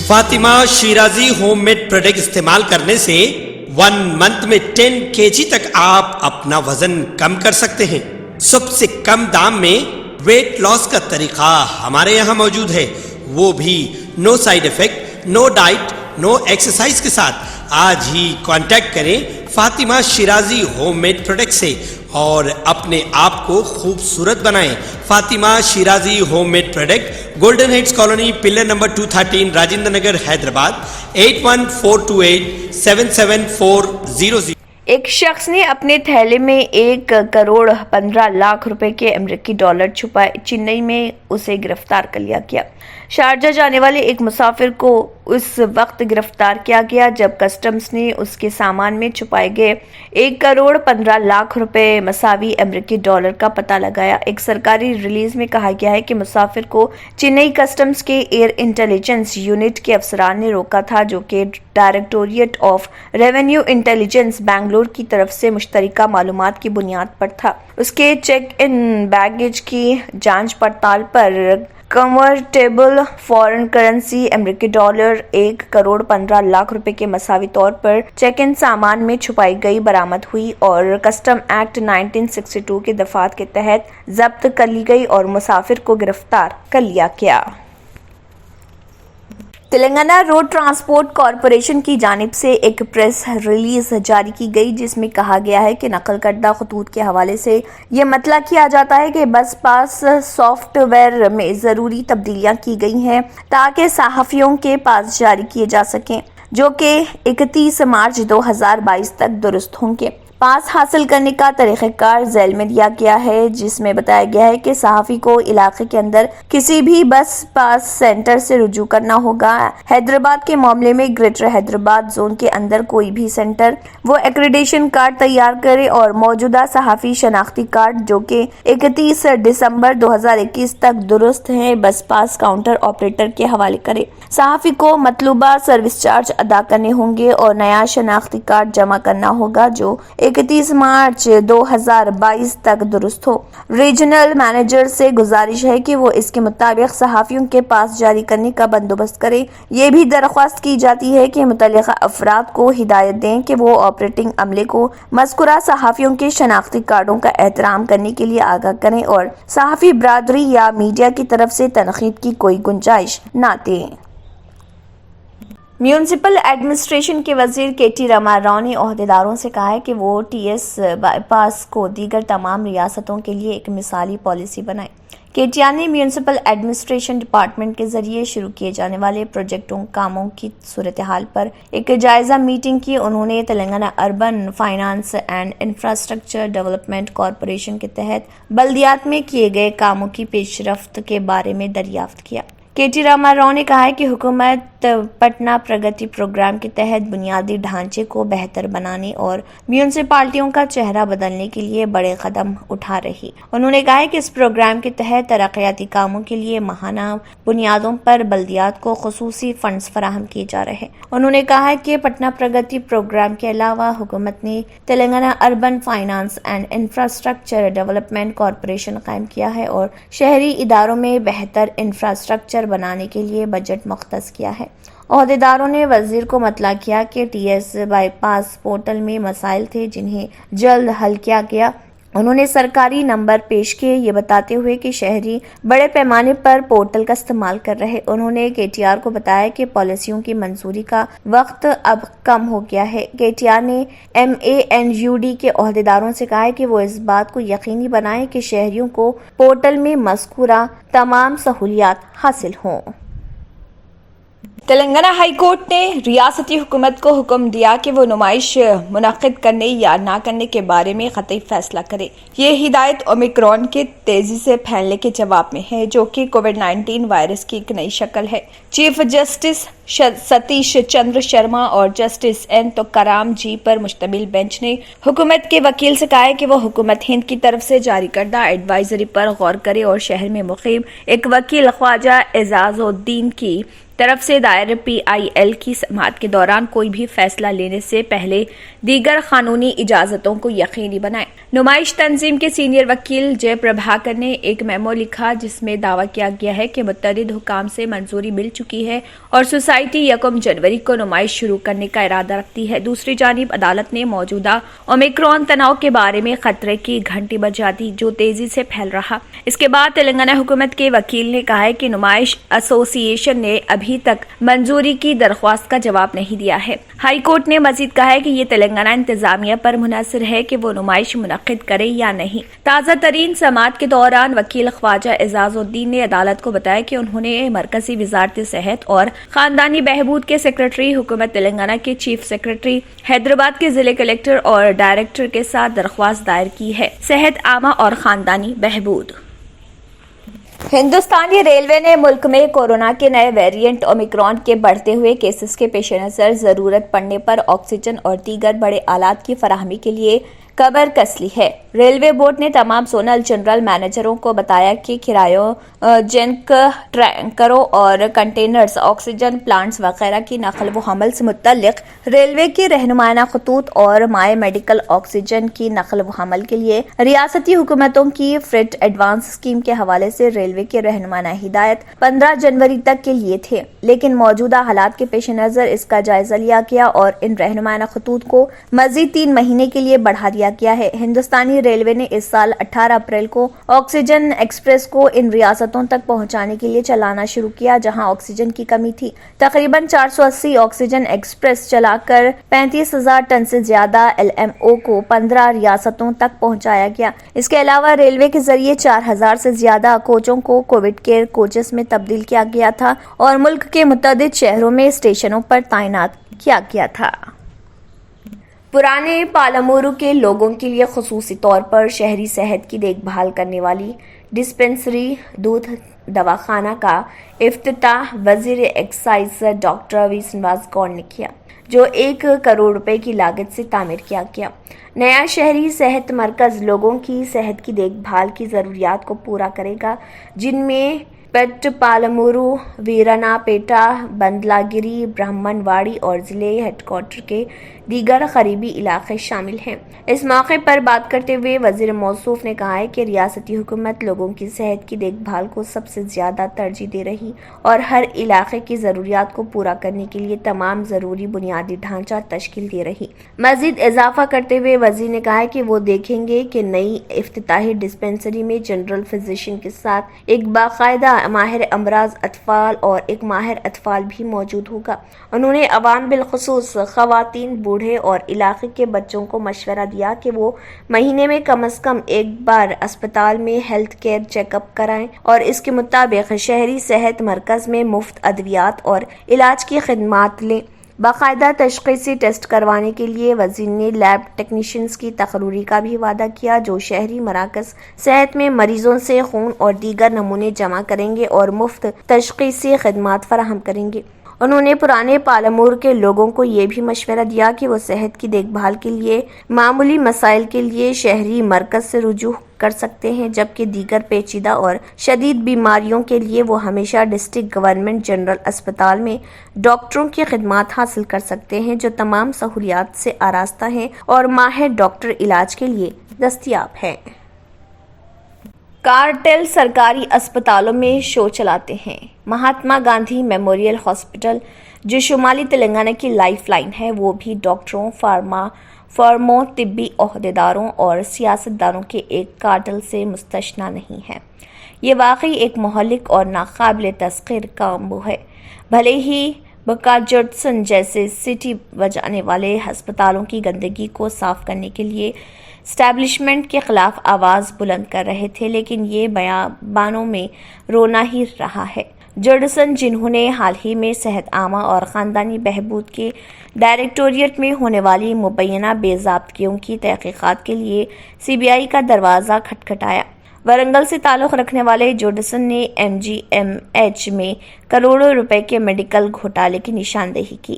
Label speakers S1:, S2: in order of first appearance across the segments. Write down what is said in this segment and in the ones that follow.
S1: Fatima Shirazi home made product استعمال کرنے سے 1 منتھ میں 10 kg تک آپ اپنا وزن کم کر سکتے ہیں۔ سب سے کم دام میں ویٹ لاس کا طریقہ ہمارے یہاں موجود ہے، وہ بھی no side effect, no diet, no exercise کے ساتھ۔ آج ہی کانٹیکٹ کریں Fatima Shirazi home made product سے اور اپنے آپ کو خوبصورت بنائیں۔ Fatima Shirazi home made product, golden heights colony, pillar number 213، Rajendra Nagar, Hyderabad, 8142877400۔
S2: ایک شخص نے اپنے تھیلے میں 1,15,00,000 روپے کے امریکی ڈالر چھپائے، چنئی میں اسے گرفتار کر لیا گیا۔ شارجہ جانے والے ایک مسافر کو اس وقت گرفتار کیا گیا جب کسٹمز نے اس کے سامان میں چھپائے گئے 1,15,00,000 روپے مساوی امریکی ڈالر کا پتہ لگایا۔ ایک سرکاری ریلیز میں کہا گیا ہے کہ مسافر کو چنئی کسٹمز کے ایئر انٹیلیجنس یونٹ کے افسران نے روکا تھا، جو کہ directorate of revenue intelligence Bangalore کی طرف سے مشترکہ معلومات کی بنیاد پر تھا۔ اس کے چیک ان بیگیج کی جانچ پڑتال پر کنورٹیبل فارن کرنسی امریکی ڈالر 1,15,00,000 روپے کے مساوی طور پر چیک ان سامان میں چھپائی گئی برآمد ہوئی اور کسٹم ایکٹ 1962 کے دفعات کے تحت ضبط کر لی گئی اور مسافر کو گرفتار کر لیا گیا۔ تلنگانہ روڈ ٹرانسپورٹ کارپوریشن کی جانب سے ایک پریس ریلیز جاری کی گئی، جس میں کہا گیا ہے کہ نقل کردہ خطوط کے حوالے سے یہ مطلع کیا جاتا ہے کہ بس پاس سافٹ ویئر میں ضروری تبدیلیاں کی گئی ہیں تاکہ صحافیوں کے پاس جاری کیے جا سکیں، جو کہ 31 مارچ 2022 تک درست ہوں گے۔ پاس حاصل کرنے کا طریقہ کار ذیل میں دیا گیا ہے، جس میں بتایا گیا ہے کہ صحافی کو علاقے کے اندر کسی بھی بس پاس سینٹر سے رجوع کرنا ہوگا۔ حیدرآباد کے معاملے میں گریٹر حیدرآباد زون کے اندر کوئی بھی سینٹر وہ ایکریڈیشن کارڈ تیار کرے اور موجودہ صحافی شناختی کارڈ، جو کہ 31 دسمبر 2021 تک درست ہیں، بس پاس کاؤنٹر آپریٹر کے حوالے کرے۔ صحافی کو مطلوبہ سروس چارج ادا کرنے ہوں گے اور نیا شناختی کارڈ جمع کرنا ہوگا، جو 31 مارچ 2022 تک درست ہو۔ ریجنل مینیجر سے گزارش ہے کہ وہ اس کے مطابق صحافیوں کے پاس جاری کرنے کا بندوبست کرے۔ یہ بھی درخواست کی جاتی ہے کہ متعلقہ افراد کو ہدایت دیں کہ وہ آپریٹنگ عملے کو مذکورہ صحافیوں کے شناختی کارڈوں کا احترام کرنے کے لیے آگاہ کریں اور صحافی برادری یا میڈیا کی طرف سے تنقید کی کوئی گنجائش نہ دیں۔ میونسپل ایڈمنسٹریشن کے وزیر کے ٹی راما راؤ نے عہدیداروں سے کہا ہے کہ وہ ٹی ایس بائی پاس کو دیگر تمام ریاستوں کے لیے ایک مثالی پالیسی بنائیں۔ کے ٹی آر نے میونسپل ایڈمنسٹریشن ڈپارٹمنٹ کے ذریعے شروع کیے جانے والے پروجیکٹوں کاموں کی صورتحال پر ایک جائزہ میٹنگ کی۔ انہوں نے Telangana urban finance and infrastructure development corporation کے تحت بلدیات میں کیے گئے کاموں کی پیش رفت کے بارے میں دریافت کیا۔ کے ٹی راما راؤ نے کہا ہے کہ حکومت پٹنہ پرگتی پروگرام کے تحت بنیادی ڈھانچے کو بہتر بنانے اور میونسپالٹیوں کا چہرہ بدلنے کے لیے بڑے قدم اٹھا رہی۔ انہوں نے کہا کہ اس پروگرام کے تحت ترقیاتی کاموں کے لیے ماہانہ بنیادوں پر بلدیات کو خصوصی فنڈز فراہم کیے جا رہے ہیں۔ انہوں نے کہا کہ پٹنہ پرگتی پروگرام کے علاوہ حکومت نے Telangana urban finance and infrastructure development corporation قائم کیا ہے اور شہری اداروں میں بہتر انفراسٹرکچر بنانے کے لیے بجٹ مختص کیا ہے۔ عہدیداروں نے وزیر کو مطلع کیا کہ T S by pass portal میں مسائل تھے جنہیں جلد حل کیا گیا۔ انہوں نے سرکاری نمبر پیش کیے، یہ بتاتے ہوئے کہ شہری بڑے پیمانے پر پورٹل کا استعمال کر رہے۔ انہوں نے کے ٹی آر کو بتایا کہ پالیسیوں کی منظوری کا وقت اب کم ہو گیا ہے۔ کے ٹی آر نے MANUD کے عہدیداروں سے کہا کہ وہ اس بات کو یقینی بنائیں کہ شہریوں کو پورٹل میں مذکورہ تمام سہولیات حاصل ہوں۔ تلنگانہ ہائی کورٹ نے ریاستی حکومت کو حکم دیا کہ وہ نمائش منعقد کرنے یا نہ کرنے کے بارے میں قطعی فیصلہ کرے۔ یہ ہدایت اومیکرون کے تیزی سے پھیلنے کے جواب میں ہے، جو کہ کووڈ-19 وائرس کی ایک نئی شکل ہے۔ چیف جسٹس ستیش چندر شرما اور جسٹس این توکارام جی پر مشتمل بینچ نے حکومت کے وکیل سے کہا کہ وہ حکومت ہند کی طرف سے جاری کردہ ایڈوائزری پر غور کرے اور شہر میں مقیم ایک وکیل خواجہ اعزاز الدین کی طرف سے دائر PIL کی سماعت کے دوران کوئی بھی فیصلہ لینے سے پہلے دیگر قانونی اجازتوں کو یقینی بنائیں۔ نمائش تنظیم کے سینئر وکیل جے پربھاکر نے ایک میمو لکھا جس میں دعویٰ کیا گیا ہے کہ متعدد حکام سے منظوری مل چکی ہے اور سوسائٹی 1 جنوری کو نمائش شروع کرنے کا ارادہ رکھتی ہے۔ دوسری جانب عدالت نے موجودہ اومیکرون تناؤ کے بارے میں خطرے کی گھنٹی بجا دی جو تیزی سے پھیل رہا۔ اس کے بعد تلنگانہ حکومت کے وکیل نے کہا ہے کہ نمائش ایسوسی ایشن نے ابھی تک منظوری کی درخواست کا جواب نہیں دیا ہے۔ ہائی کورٹ نے مزید کہا ہے کہ یہ تلنگانہ انتظامیہ پر منحصر ہے کہ وہ نمائش منعقد کرے یا نہیں۔ تازہ ترین سماعت کے دوران وکیل خواجہ اعزاز الدین نے عدالت کو بتایا کہ انہوں نے مرکزی وزارت صحت اور خاندانی بہبود کے سیکرٹری حکومت تلنگانہ کے چیف سیکرٹری، حیدرآباد کے ضلع کلکٹر اور ڈائریکٹر کے ساتھ درخواست دائر کی ہے۔ صحت عامہ اور خاندانی بہبود۔ ہندوستانی ریلوے نے ملک میں کورونا کے نئے ویریئنٹ اومیکرون کے بڑھتے ہوئے کیسز کے پیش نظر ضرورت پڑنے پر آکسیجن اور دیگر بڑے آلات کی فراہمی کے لیے کمر کس لی ہے۔ ریلوے بورڈ نے تمام زونل جنرل مینیجروں کو بتایا کہ کرایوجینک ٹینکروں اور کنٹینرز، آکسیجن پلانٹس وغیرہ کی نقل و حمل سے متعلق ریلوے کے رہنمانہ خطوط اور مائع میڈیکل آکسیجن کی نقل و حمل کے لیے ریاستی حکومتوں کی فریٹ ایڈوانس اسکیم کے حوالے سے ریلوے کے رہنمانہ ہدایت 15 جنوری تک کے لیے تھے، لیکن موجودہ حالات کے پیش نظر اس کا جائزہ لیا گیا اور ان رہنمانہ خطوط کو مزید 3 مہینے کے لیے بڑھا دیا گیا ہے۔ ہندوستانی ریلوے نے اس سال 18 اپریل کو آکسیجن ایکسپریس کو ان ریاستوں تک پہنچانے کے لیے چلانا شروع کیا جہاں آکسیجن کی کمی تھی۔ تقریباً 480 آکسیجن ایکسپریس چلا کر 35,000 ٹن سے زیادہ LMO کو 15 ریاستوں تک پہنچایا گیا۔ اس کے علاوہ ریلوے کے ذریعے 4,000 سے زیادہ کوچوں کو کووڈ کیئر کوچز میں تبدیل کیا گیا تھا اور ملک کے متعدد شہروں میں اسٹیشنوں پر تعینات کیا گیا تھا۔ پرانے پالامورو کے لوگوں کے لیے خصوصی طور پر شہری صحت کی دیکھ بھال کرنے والی ڈسپنسری دودھ دواخانہ کا افتتاح وزیر ایکسائز ڈاکٹر وی سرینواس گوڑ نے کیا، جو 1 کروڑ روپے کی لاگت سے تعمیر کیا گیا۔ نیا شہری صحت مرکز لوگوں کی صحت کی دیکھ بھال کی ضروریات کو پورا کرے گا، جن میں پیٹ پالامورو، ویرانا پیٹا، بندلاگیری، برہمن واڑی اور ضلع ہیڈ کوارٹر کے دیگر قریبی علاقے شامل ہیں۔ اس موقع پر بات کرتے ہوئے وزیر موصوف نے کہا ہے کہ ریاستی حکومت لوگوں کی صحت کی دیکھ بھال کو سب سے زیادہ ترجیح دے رہی اور ہر علاقے کی ضروریات کو پورا کرنے کے لیے تمام ضروری بنیادی ڈھانچہ تشکیل دے رہی۔ مزید اضافہ کرتے ہوئے وزیر نے کہا کہ وہ دیکھیں گے کہ نئی افتتاحی ڈسپنسری میں جنرل فزیشین کے ساتھ ایک باقاعدہ ماہر امراض اطفال اور ایک ماہر اطفال بھی موجود ہوگا۔ انہوں نے عوام بالخصوص خواتین، بوڑھے اور علاقے کے بچوں کو مشورہ دیا کہ وہ مہینے میں کم از کم ایک بار اسپتال میں ہیلتھ کیئر چیک اپ کرائیں اور اس کے مطابق شہری صحت مرکز میں مفت ادویات اور علاج کی خدمات لیں۔ باقاعدہ تشخیصی ٹیسٹ کروانے کے لیے وزیر نے لیب ٹیکنیشینز کی تقرری کا بھی وعدہ کیا جو شہری مراکز صحت میں مریضوں سے خون اور دیگر نمونے جمع کریں گے اور مفت تشخیصی خدمات فراہم کریں گے۔ انہوں نے پرانے پالامور کے لوگوں کو یہ بھی مشورہ دیا کہ وہ صحت کی دیکھ بھال کے لیے معمولی مسائل کے لیے شہری مرکز سے رجوع کر سکتے ہیں، جبکہ دیگر پیچیدہ اور شدید بیماریوں کے لیے وہ ہمیشہ ڈسٹرکٹ گورنمنٹ جنرل اسپتال میں ڈاکٹروں کی خدمات حاصل کر سکتے ہیں جو تمام سہولیات سے آراستہ ہیں اور ماہر ڈاکٹر علاج کے لیے دستیاب ہیں۔ کارٹل سرکاری اسپتالوں میں شو چلاتے ہیں۔ مہاتما گاندھی میموریل ہاسپٹل، جو شمالی تلنگانہ کی لائف لائن ہے، وہ بھی ڈاکٹروں، فارموں، طبی عہدیداروں اور سیاستدانوں کے ایک کارٹل سے مستثنیٰ نہیں ہے۔ یہ واقعی ایک مہلک اور ناقابل تسخیر کامبو ہے۔ بھلے ہی بکا جڈسن جیسے سٹی بجانے والے ہسپتالوں کی گندگی کو صاف کرنے کے لیے اسٹیبلشمنٹ کے خلاف آواز بلند کر رہے تھے، لیکن یہ بیانوں میں رونا ہی رہا ہے۔ جڈسن، جنہوں نے حال ہی میں صحت عامہ اور خاندانی بہبود کے ڈائریکٹوریٹ میں ہونے والی مبینہ بے ضابطگیوں کی تحقیقات کے لیے CBI کا دروازہ کھٹکھٹایا، ورنگل سے تعلق رکھنے والے جوڈسن نے MGMH میں کروڑوں روپے کے میڈیکل گھوٹالے کی نشاندہی کی۔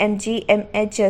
S2: MGMH